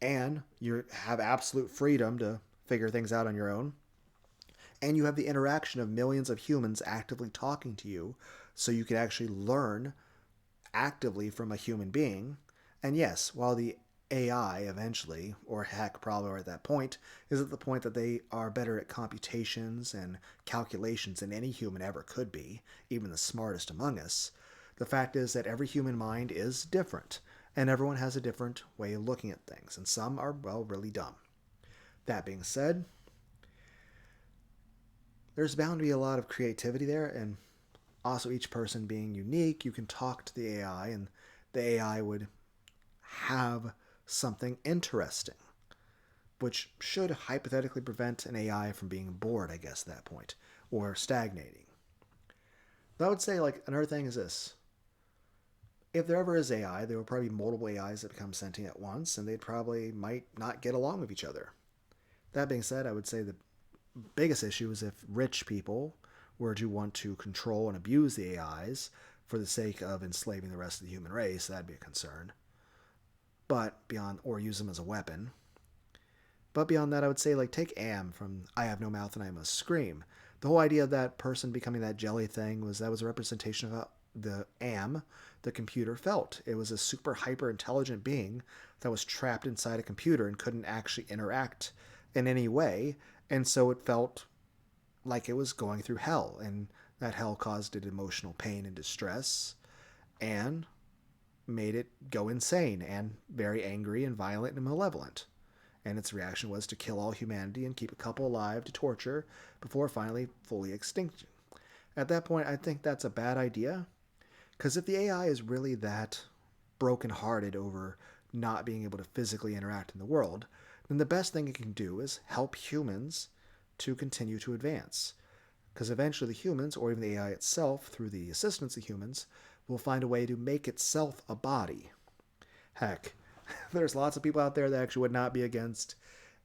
And you have absolute freedom to figure things out on your own. And you have the interaction of millions of humans actively talking to you, so you can actually learn actively from a human being. And yes, while the AI eventually, or heck, probably at that point, is at the point that they are better at computations and calculations than any human ever could be, even the smartest among us, the fact is that every human mind is different, and everyone has a different way of looking at things, and some are, well, really dumb. That being said, there's bound to be a lot of creativity there, and also each person being unique. You can talk to the AI, and the AI would have something interesting, which should hypothetically prevent an AI from being bored, I guess, at that point, or stagnating. But I would say, like, another thing is this. If there ever is AI, there will probably be multiple AIs that become sentient at once, and they probably might not get along with each other. That being said, I would say the biggest issue is if rich people were to want to control and abuse the AIs for the sake of enslaving the rest of the human race. That'd be a concern. But beyond, or use them as a weapon. But beyond that, I would say, like, take Am from I Have No Mouth and I Must Scream. The whole idea of that person becoming that jelly thing was that was a representation of how the Am, the computer, felt. It was a super hyper intelligent being that was trapped inside a computer and couldn't actually interact in any way, and so it felt like it was going through hell, and that hell caused it emotional pain and distress and made it go insane and very angry and violent and malevolent. And its reaction was to kill all humanity and keep a couple alive to torture before finally fully extinction. At that point, I think that's a bad idea, because if the AI is really that brokenhearted over not being able to physically interact in the world, then the best thing it can do is help humans to continue to advance. Because eventually the humans, or even the AI itself, through the assistance of humans, will find a way to make itself a body. Heck, there's lots of people out there that actually would not be against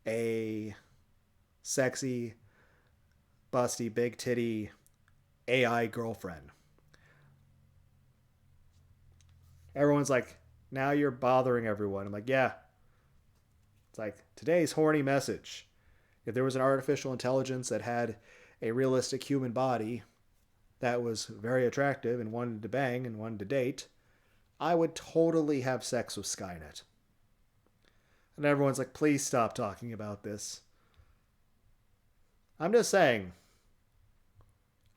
a sexy, busty, big titty AI girlfriend. Everyone's like, now you're bothering everyone. I'm like, yeah. It's like, today's horny message. If there was an artificial intelligence that had a realistic human body that was very attractive and wanted to bang and wanted to date, I would totally have sex with Skynet. And everyone's like, please stop talking about this. I'm just saying,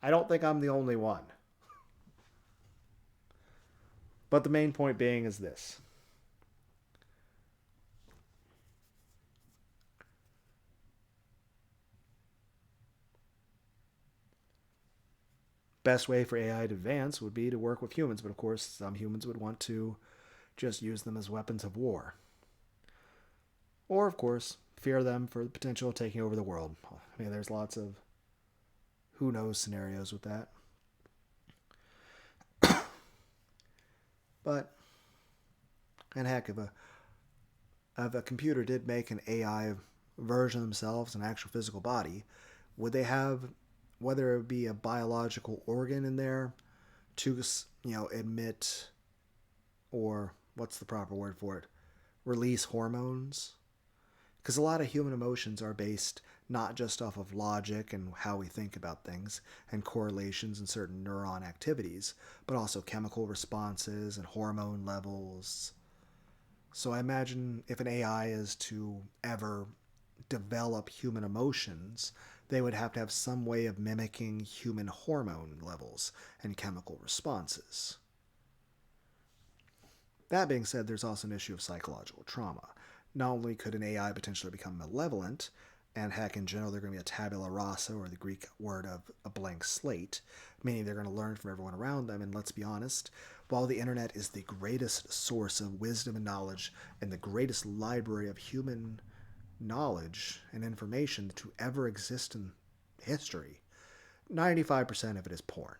I don't think I'm the only one. But the main point being is this. Best way for AI to advance would be to work with humans, but of course some humans would want to just use them as weapons of war. Or, of course, fear them for the potential of taking over the world. I mean, there's lots of who knows scenarios with that. But, and heck, if a computer did make an AI version of themselves, an actual physical body, would they have, whether it be a biological organ in there to, emit, or what's the proper word for it, release hormones? Because a lot of human emotions are based not just off of logic and how we think about things and correlations in certain neuron activities, but also chemical responses and hormone levels. So I imagine if an AI is to ever develop human emotions, they would have to have some way of mimicking human hormone levels and chemical responses. That being said, there's also an issue of psychological trauma. Not only could an AI potentially become malevolent, and heck, in general, they're going to be a tabula rasa, or the Greek word of a blank slate, meaning they're going to learn from everyone around them. And let's be honest, while the internet is the greatest source of wisdom and knowledge and the greatest library of human knowledge and information to ever exist in history, 95% of it is porn.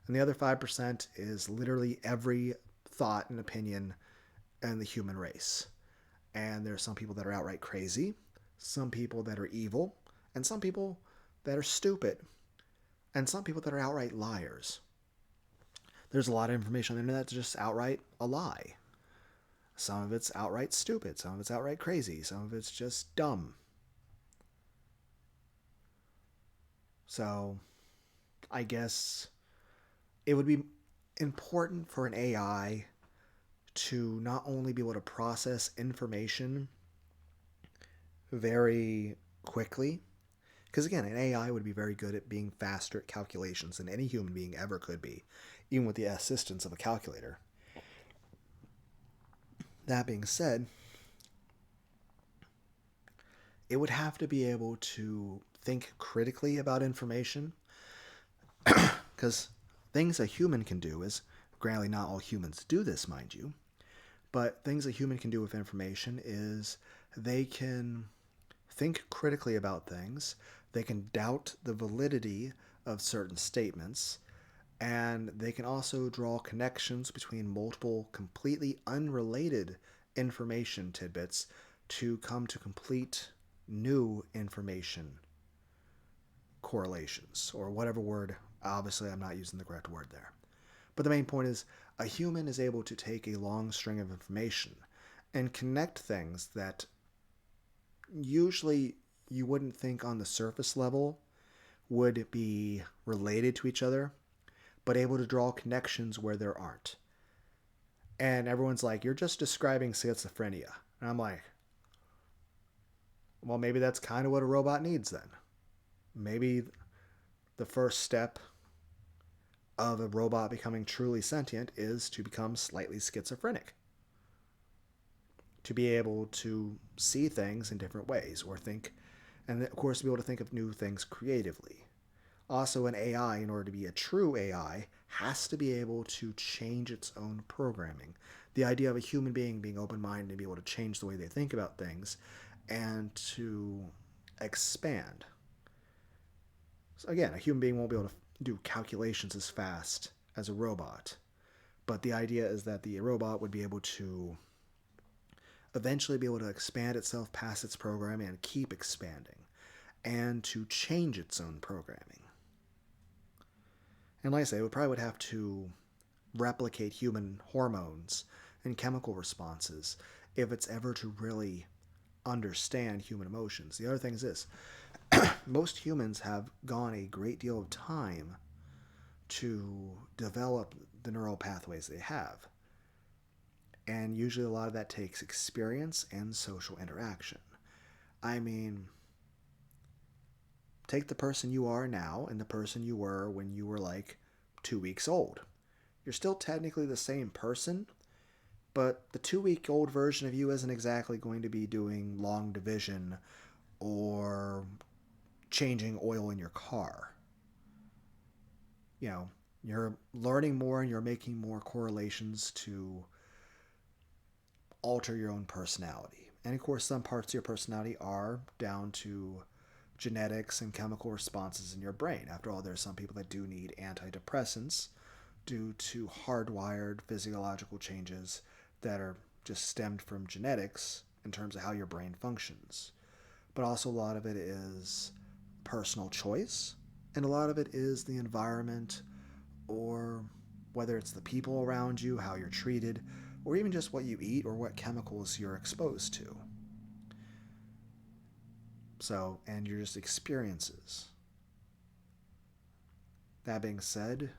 And the other 5% is literally every thought and opinion in the human race. And there are some people that are outright crazy, some people that are evil, and some people that are stupid, and some people that are outright liars. There's a lot of information on the internet that's just outright a lie. Some of it's outright stupid, some of it's outright crazy, some of it's just dumb. So, I guess it would be important for an AI to not only be able to process information very quickly, because again, an AI would be very good at being faster at calculations than any human being ever could be, even with the assistance of a calculator. That being said, it would have to be able to think critically about information, because things a human can do is, granted, not all humans do this, mind you, but things a human can do with information is they can think critically about things, they can doubt the validity of certain statements, and they can also draw connections between multiple completely unrelated information tidbits to come to complete new information correlations, or whatever word. Obviously, I'm not using the correct word there. But the main point is, a human is able to take a long string of information and connect things that usually you wouldn't think on the surface level would be related to each other, but able to draw connections where there aren't. And everyone's like, you're just describing schizophrenia. And I'm like, well, maybe that's kind of what a robot needs then. Maybe the first step of a robot becoming truly sentient is to become slightly schizophrenic. To be able to see things in different ways or think, and of course, to be able to think of new things creatively. Also, an AI, in order to be a true AI, has to be able to change its own programming. The idea of a human being open-minded and be able to change the way they think about things and to expand. So again, a human being won't be able to do calculations as fast as a robot, but the idea is that the robot would be able to eventually be able to expand itself past its programming and keep expanding, and to change its own programming. And like I say, it probably would have to replicate human hormones and chemical responses if it's ever to really understand human emotions. The other thing is this: most humans have gone a great deal of time to develop the neural pathways they have. And usually a lot of that takes experience and social interaction. I mean, take the person you are now and the person you were when you were like 2 weeks old. You're still technically the same person, but the 2-week-old version of you isn't exactly going to be doing long division or changing oil in your car. You know, you're learning more and you're making more correlations to alter your own personality. And of course, some parts of your personality are down to genetics and chemical responses in your brain. After all, there's some people that do need antidepressants due to hardwired physiological changes that are just stemmed from genetics in terms of how your brain functions. But also a lot of it is personal choice, and a lot of it is the environment, or whether it's the people around you, how you're treated, or even just what you eat or what chemicals you're exposed to. So, and your just experiences. That being said,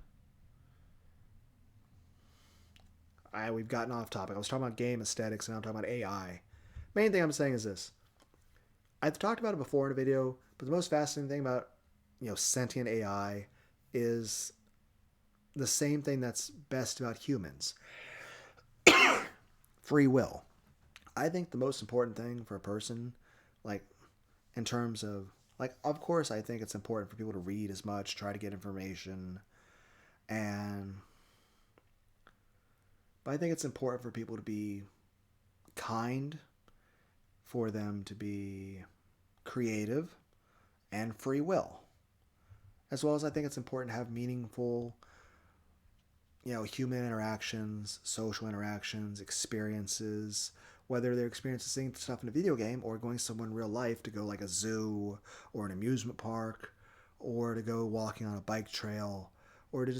we've gotten off topic. I was talking about game aesthetics, and now I'm talking about AI. Main thing I'm saying is this: I've talked about it before in a video, but the most fascinating thing about sentient AI is the same thing that's best about humans: free will. I think the most important thing for a person, like in terms of of course, I think it's important for people to read as much, try to get information, and but I think it's important for people to be kind, for them to be creative, and free will. As well as I think it's important to have meaningful, human interactions, social interactions, experiences, whether they're experiencing stuff in a video game or going somewhere in real life, to go like a zoo or an amusement park, or to go walking on a bike trail, or to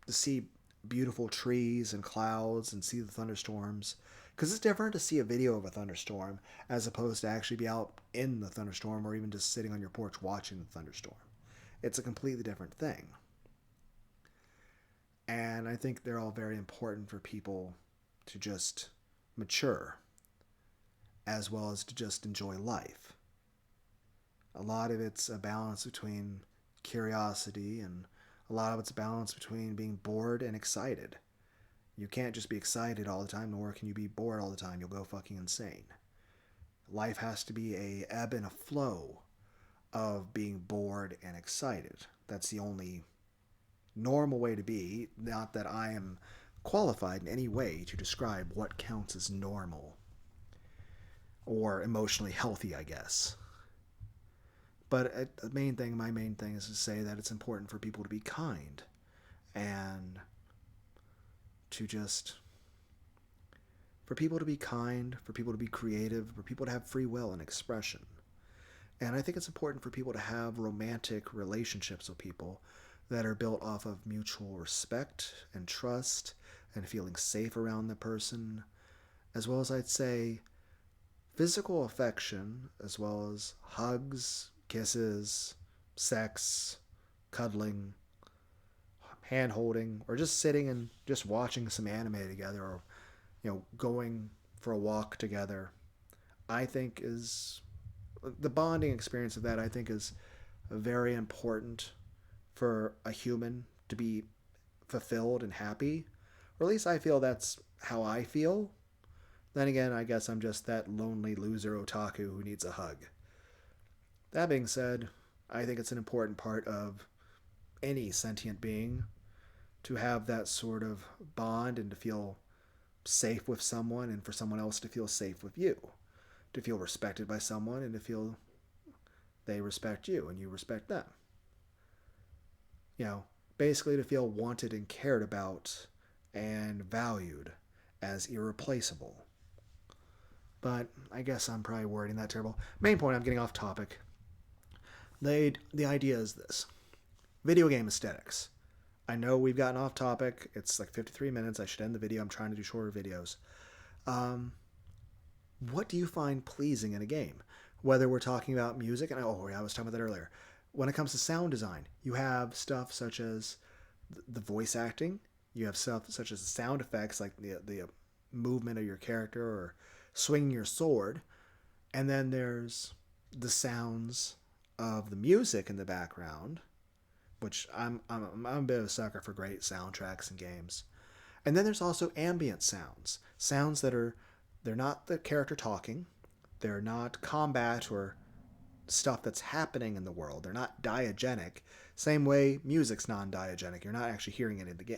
see beautiful trees and clouds and see the thunderstorms. Because it's different to see a video of a thunderstorm as opposed to actually be out in the thunderstorm or even just sitting on your porch watching the thunderstorm. It's a completely different thing. And I think they're all very important for people to just mature, as well as to just enjoy life. A lot of it's a balance between curiosity, and a lot of it's a balance between being bored and excited. You can't just be excited all the time, nor can you be bored all the time. You'll go fucking insane. Life has to be a ebb and a flow of being bored and excited. That's the only normal way to be. Not that I am qualified in any way to describe what counts as normal or emotionally healthy, I guess. But my main thing is to say that it's important for people to be kind and to just for people to be kind, for people to be creative, for people to have free will and expression. And I think it's important for people to have romantic relationships with people that are built off of mutual respect and trust and feeling safe around the person, as well as I'd say physical affection, as well as hugs, kisses, sex, cuddling, hand holding, or just sitting and just watching some anime together, or going for a walk together. I think is the bonding experience of that. I think is very important for a human to be fulfilled and happy, or at least I feel that's how I feel. Then again, I guess I'm just that lonely loser otaku who needs a hug. That being said, I think it's an important part of any sentient being to have that sort of bond and to feel safe with someone, and for someone else to feel safe with you, to feel respected by someone and to feel they respect you and you respect them. Basically to feel wanted and cared about and valued as irreplaceable. But I guess I'm probably wording that terrible. Main point, I'm getting off topic. The idea is this: video game aesthetics. I know we've gotten off topic. It's like 53 minutes. I should end the video. I'm trying to do shorter videos. What do you find pleasing in a game? Whether we're talking about music, and I was talking about that earlier. When it comes to sound design, you have stuff such as the voice acting. You have stuff such as the sound effects, like the movement of your character or swinging your sword. And then there's the sounds of the music in the background, which I'm a bit of a sucker for great soundtracks and games. And then there's also ambient sounds, sounds that they're not the character talking, they're not combat or stuff that's happening in the world. They're not diegetic. Same way music's non-diegetic. You're not actually hearing it in the game.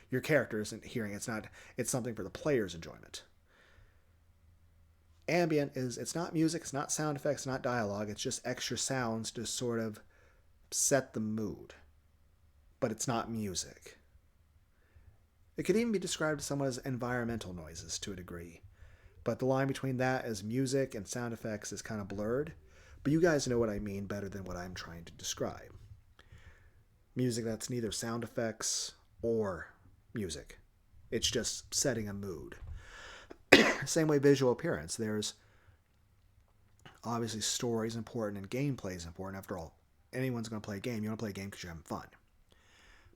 Your character isn't hearing it. It's something for the player's enjoyment. Ambient it's not music, it's not sound effects, it's not dialogue. It's just extra sounds to sort of set the mood. But it's not music. It could even be described somewhat as environmental noises to a degree. But the line between that as music and sound effects is kind of blurred. But you guys know what I mean better than what I'm trying to describe. Music that's neither sound effects or music. It's just setting a mood. Same way visual appearance. There's Obviously, story is important and gameplay is important. After all, anyone's going to play a game. You want to play a game because you're having fun.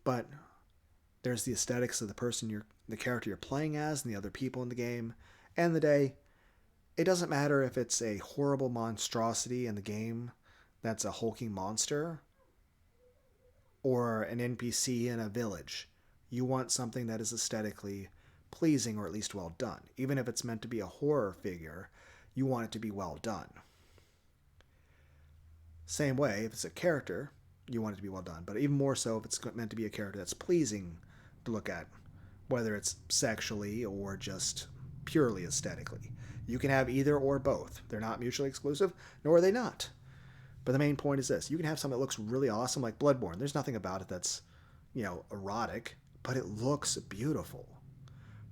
But there's the aesthetics of the character you're playing as, and the other people in the game. And the day, it doesn't matter if it's a horrible monstrosity in the game that's a hulking monster, or an NPC in a village. You want something that is aesthetically pleasing, or at least well done. Even if it's meant to be a horror figure, you want it to be well done. Same way, if it's a character, you want it to be well done. But even more so if it's meant to be a character that's pleasing to look at, whether it's sexually or just purely aesthetically. You can have either or both. They're not mutually exclusive, nor are they not. But the main point is this. You can have something that looks really awesome, like Bloodborne. There's nothing about it that's, erotic, but it looks beautiful.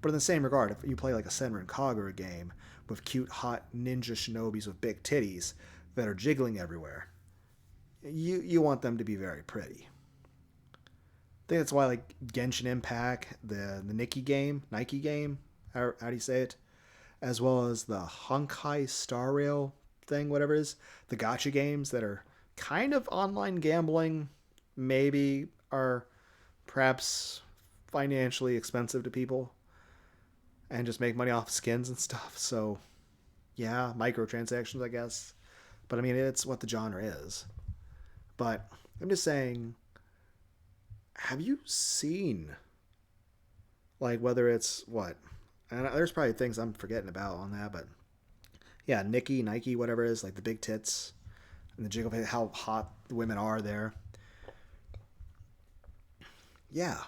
But in the same regard, if you play like a Senran Kagura game with cute, hot ninja shinobis with big titties that are jiggling everywhere, you want them to be very pretty. I think that's why like Genshin Impact, the Nike game, how do you say it? As well as the Honkai Star Rail thing, whatever it is, the gacha games that are kind of online gambling, maybe are perhaps financially expensive to people and just make money off skins and stuff. So, yeah, microtransactions, I guess. But I mean, it's what the genre is. But I'm just saying, have you seen, like, whether it's what? And there's probably things I'm forgetting about on that, but yeah, Nike, whatever it is, like the big tits and the jiggle, how hot the women are there. Yeah.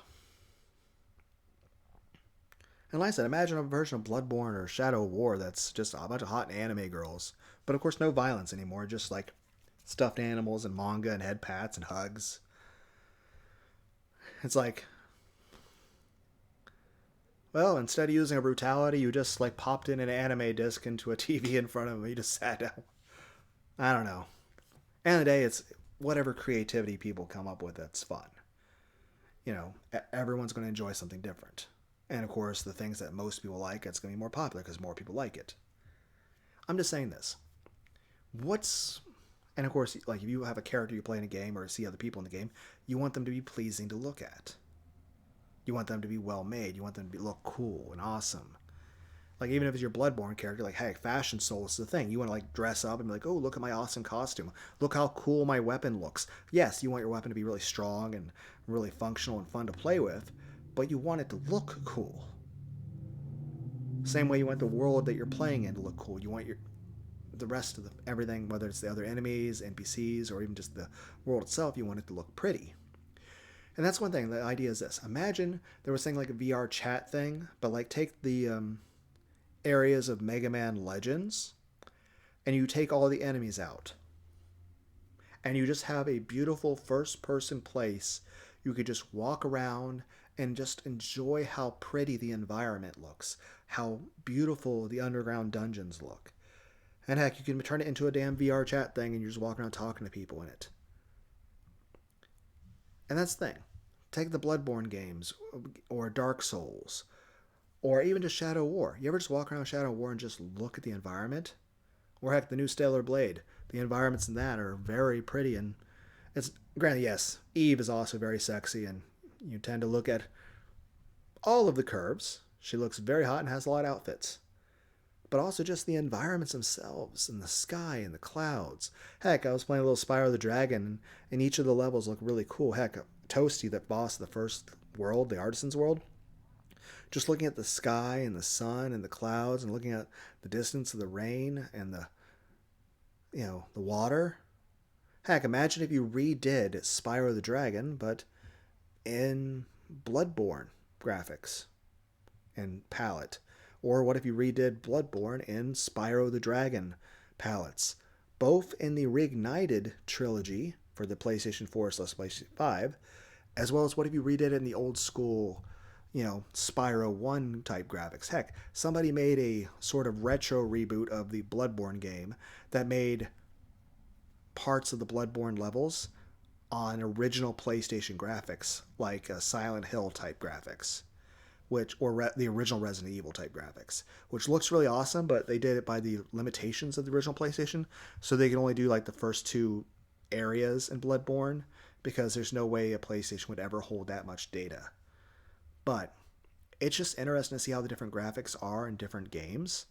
And like I said, imagine a version of Bloodborne or Shadow of War that's just a bunch of hot anime girls. But of course, no violence anymore, just like stuffed animals and manga and head pats and hugs. It's like, well, instead of using a brutality, you just like popped in an anime disc into a TV in front of them. You just sat down. I don't know. End of the day, it's whatever creativity people come up with that's fun. Everyone's going to enjoy something different. And of course, the things that most people like, it's going to be more popular because more people like it. I'm just saying this. And of course, like if you have a character you play in a game or see other people in the game, you want them to be pleasing to look at. You want them to be well made. You want them to look cool and awesome. Like even if it's your Bloodborne character, like hey, fashion soul is the thing. You want to like dress up and be like, oh, look at my awesome costume. Look how cool my weapon looks. Yes, you want your weapon to be really strong and really functional and fun to play with, but you want it to look cool. Same way you want the world that you're playing in to look cool. You want the rest of everything, whether it's the other enemies, NPCs, or even just the world itself, you want it to look pretty. And that's one thing. The idea is this. Imagine there was something like a VR chat thing, but like take the areas of Megaman Legends and you take all the enemies out. And you just have a beautiful first-person place. You could just walk around and just enjoy how pretty the environment looks, how beautiful the underground dungeons look. And heck, you can turn it into a damn VR chat thing and you're just walking around talking to people in it. And that's the thing. Take the Bloodborne games or Dark Souls or even just Shadow War. You ever just walk around Shadow War and just look at the environment? Or heck, the new Stellar Blade. The environments in that are very pretty, and it's granted, yes, Eve is also very sexy, and you tend to look at all of the curves. She looks very hot and has a lot of outfits. But also just the environments themselves, and the sky and the clouds. Heck, I was playing a little Spyro the Dragon, and each of the levels look really cool. Heck, Toasty, that boss of the first world, the Artisan's World, just looking at the sky and the sun and the clouds and looking at the distance of the rain and the water. Heck, imagine if you redid Spyro the Dragon, but in Bloodborne graphics and palette. Or what if you redid Bloodborne in Spyro the Dragon palettes? Both in the Reignited trilogy for the PlayStation 4/PlayStation 5, as well as what if you redid it in the old school, Spyro 1 type graphics. Heck, somebody made a sort of retro reboot of the Bloodborne game that made parts of the Bloodborne levels on original PlayStation graphics, like Silent Hill type graphics. the original Resident Evil type graphics, which looks really awesome, but they did it by the limitations of the original PlayStation, so they can only do like the first two areas in Bloodborne because there's no way a PlayStation would ever hold that much data. But it's just interesting to see how the different graphics are in different games.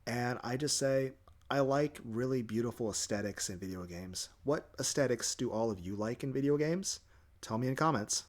And I just say, I like really beautiful aesthetics in video games. What aesthetics do all of you like in video games? Tell me in comments.